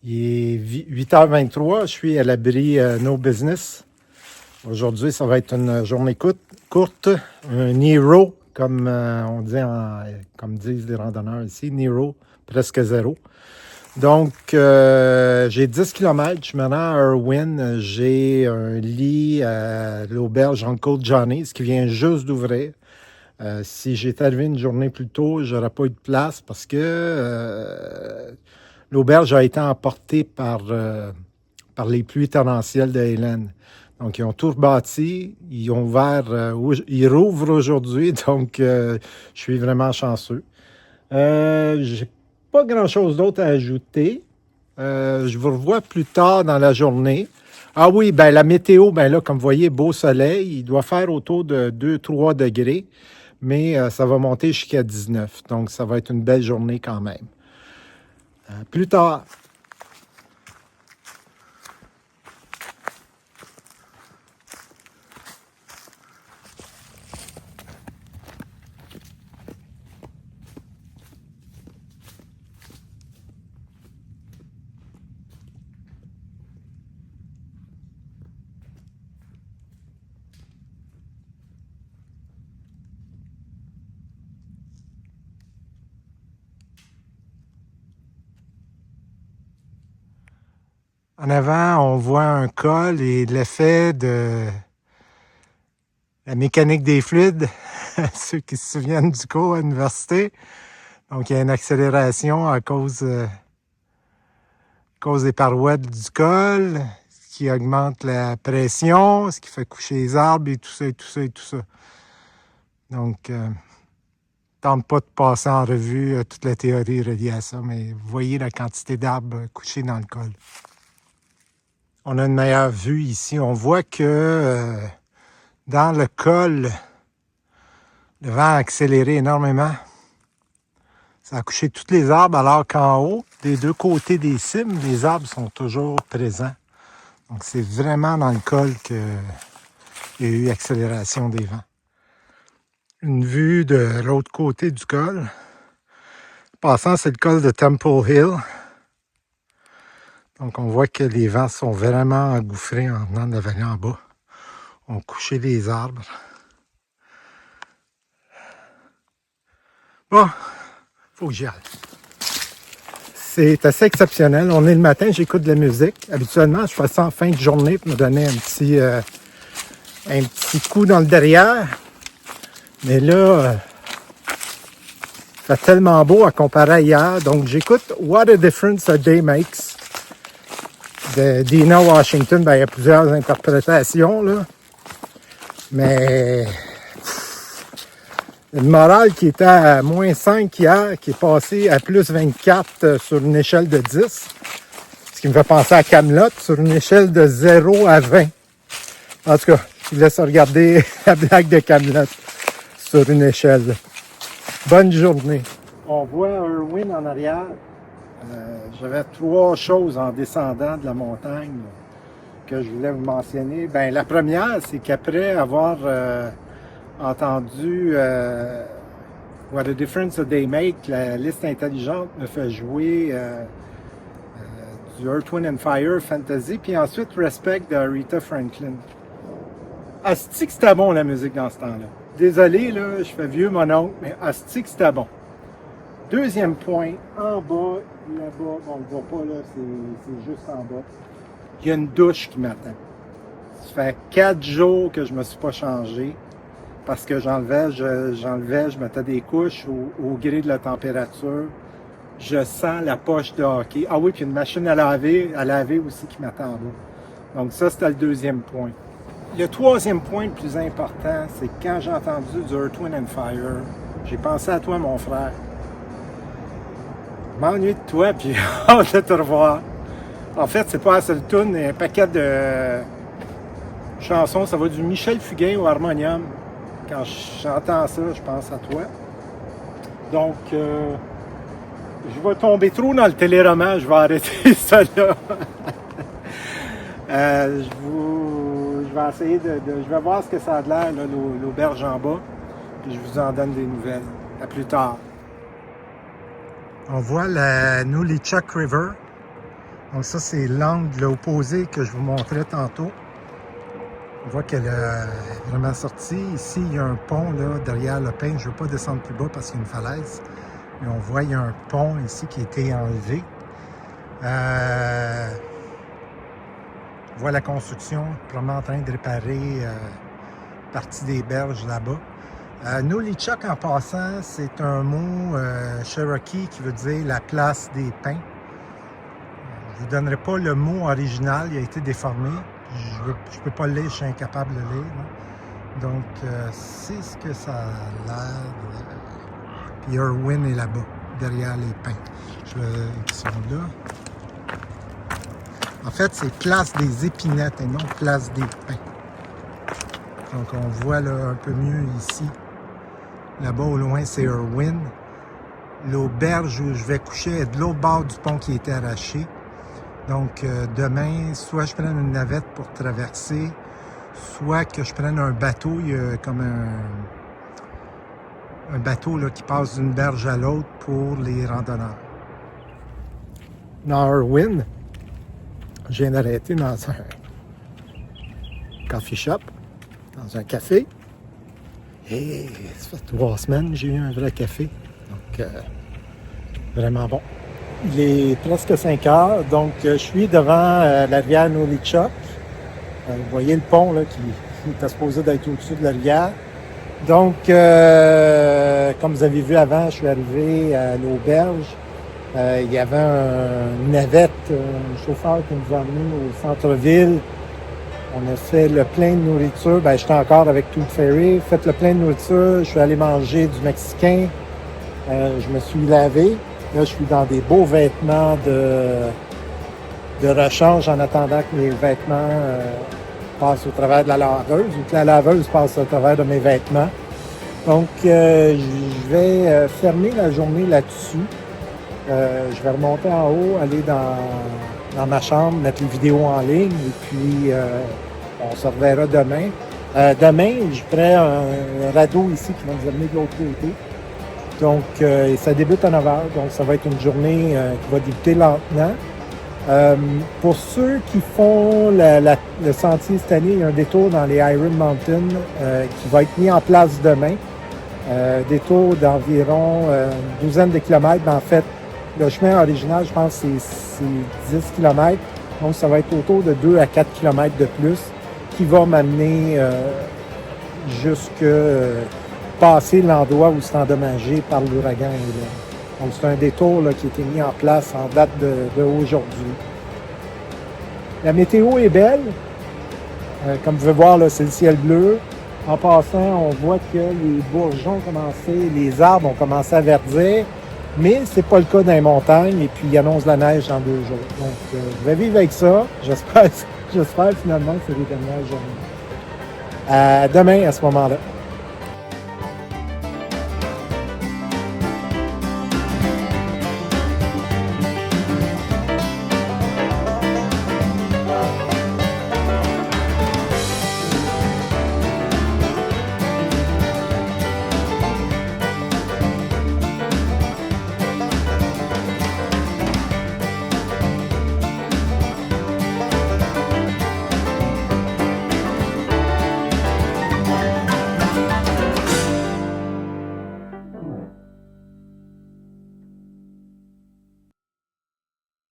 Il est 8h23, je suis à l'abri No Business. Aujourd'hui, ça va être une journée courte, un Nero, comme on dit, comme disent les randonneurs ici, Nero, presque zéro. Donc, j'ai 10 km, je me rends à Irwin, j'ai un lit à l'auberge Uncle Johnny's qui vient juste d'ouvrir. Si j'étais arrivé une journée plus tôt, j'aurais pas eu de place parce que l'auberge a été emportée par les pluies torrentielles de Hélène. Donc, ils ont tout rebâti, ils ont ouvert, ils rouvrent aujourd'hui, donc je suis vraiment chanceux. J'ai pas grand-chose d'autre à ajouter. Je vous revois plus tard dans la journée. Ah oui, ben la météo, ben là, comme vous voyez, beau soleil, il doit faire autour de 2-3 degrés, mais ça va monter jusqu'à 19. Donc, ça va être une belle journée quand même. Plus tard. En avant, on voit un col et l'effet de la mécanique des fluides, ceux qui se souviennent du cours à l'université. Donc, il y a une accélération à cause des parois du col, ce qui augmente la pression, ce qui fait coucher les arbres et tout ça, et tout ça, et tout ça. Donc, tente pas de passer en revue toute la théorie reliée à ça, mais vous voyez la quantité d'arbres couchés dans le col. On a une meilleure vue ici. On voit que dans le col, le vent a accéléré énormément. Ça a couché tous les arbres, alors qu'en haut, des deux côtés des cimes, les arbres sont toujours présents. Donc, c'est vraiment dans le col qu'il y a eu accélération des vents. Une vue de l'autre côté du col. En passant, c'est le col de Temple Hill. Donc, on voit que les vents sont vraiment engouffrés en venant de la vallée en bas. On couché les arbres. Bon, faut que j'y aille. C'est assez exceptionnel. On est le matin, j'écoute de la musique. Habituellement, je fais ça en fin de journée pour me donner un petit coup dans le derrière. Mais là, il fait tellement beau à comparer à hier. Donc, j'écoute What a Difference a Day Makes de Dina Washington. Ben, il y a plusieurs interprétations, là. Mais le moral qui était à moins 5 hier, qui est passé à plus 24 sur une échelle de 10. Ce qui me fait penser à Kaamelott sur une échelle de 0 à 20. En tout cas, je vous laisse regarder la blague de Kaamelott sur une échelle. Bonne journée. On voit Irwin en arrière. J'avais 3 choses en descendant de la montagne que je voulais vous mentionner. Ben, la première, c'est qu'après avoir entendu What a Difference a Day Make, la liste intelligente me fait jouer du Earth, Wind and Fire Fantasy, puis ensuite Respect de Aretha Franklin. Asti que c'était bon la musique dans ce temps-là. Désolé, là, je fais vieux mon oncle, mais asti que c'était bon. Deuxième point, en bas, là-bas, bon, on le voit pas là, c'est juste en bas. Il y a une douche qui m'attend. Ça fait 4 jours que je me suis pas changé parce que j'enlevais, je mettais des couches au gré de la température. Je sens la poche de hockey. Ah oui, puis une machine à laver aussi qui m'attend en bas. Donc ça, c'était le deuxième point. Le troisième point le plus important, c'est que quand j'ai entendu du Earth, Wind and Fire, j'ai pensé à toi, mon frère. Je m'ennuie de toi, puis hâte de te revoir. En fait, c'est pas la seule tune, il y a un paquet de chansons. Ça va du Michel Fugain au harmonium. Quand j'entends ça, je pense à toi. Donc, je vais tomber trop dans le téléroman, je vais arrêter ça là. Je vais essayer je vais voir ce que ça a de l'air, l'auberge en bas, puis je vous en donne des nouvelles. À plus tard. On voit la Nolichuck River. Donc ça, c'est l'angle opposé que je vous montrais tantôt. On voit qu'elle est vraiment sortie. Ici, il y a un pont là, derrière le pin. Je ne veux pas descendre plus bas parce qu'il y a une falaise. Mais on voit qu'il y a un pont ici qui a été enlevé. On voit la construction, probablement en train de réparer partie des berges là-bas. Nolichuck, en passant, c'est un mot Cherokee qui veut dire la place des pins. Je ne vous donnerai pas le mot original, il a été déformé. Je ne peux pas le lire, je suis incapable de le lire. Hein. Donc, c'est ce que ça a l'air. Puis Irwin est là-bas, derrière les pins. Ils sont là. En fait, c'est place des épinettes et non place des pins. Donc, on voit là, un peu mieux ici. Là-bas, au loin, c'est Irwin. L'auberge où je vais coucher est de l'autre bord du pont qui a été arraché. Donc, demain, soit je prenne une navette pour traverser, soit que je prenne un bateau. Il y a comme un bateau là, qui passe d'une berge à l'autre pour les randonneurs. Dans Irwin, je viens d'arrêter dans un coffee shop, dans un café. Et ça fait 3 semaines que j'ai eu un vrai café. Donc, vraiment bon. Il est presque 5 heures, donc je suis devant la rivière Nolichuck. Vous voyez le pont là, qui est supposé d'être au-dessus de la rivière. Donc, comme vous avez vu avant, je suis arrivé à l'auberge. Il y avait une navette, un chauffeur qui nous a amenés au centre-ville. On a fait le plein de nourriture. Ben, j'étais encore avec Tooth Fairy. Fait le plein de nourriture. Je suis allé manger du mexicain. Je me suis lavé. Là, je suis dans des beaux vêtements de rechange en attendant que mes vêtements passent au travers de la laveuse ou que la laveuse passe au travers de mes vêtements. Donc, je vais fermer la journée là-dessus. Je vais remonter en haut, aller dans ma chambre, mettre les vidéos en ligne et puis on se reverra demain. Demain, je ferai un radeau ici qui va nous amener de l'autre côté. Donc, ça débute à 9 h, donc ça va être une journée qui va débuter lentement. Pour ceux qui font le sentier cette année, il y a un détour dans les Iron Mountain qui va être mis en place demain. Détour d'environ une douzaine de kilomètres. En fait, le chemin original, je pense, c'est 10 km. Donc, ça va être autour de 2 à 4 km de plus qui va m'amener jusque passer l'endroit où c'est endommagé par l'ouragan. Donc, c'est un détour là, qui a été mis en place en date d'aujourd'hui. La météo est belle. Comme vous pouvez voir, là, c'est le ciel bleu. En passant, on voit que les bourgeons ont commencé, les arbres ont commencé à verdir. Mais ce n'est pas le cas dans les montagnes. Et puis, il annonce la neige dans 2 jours. Donc, je vais vivre avec ça. J'espère finalement que c'est les dernières journées. À demain, à ce moment-là.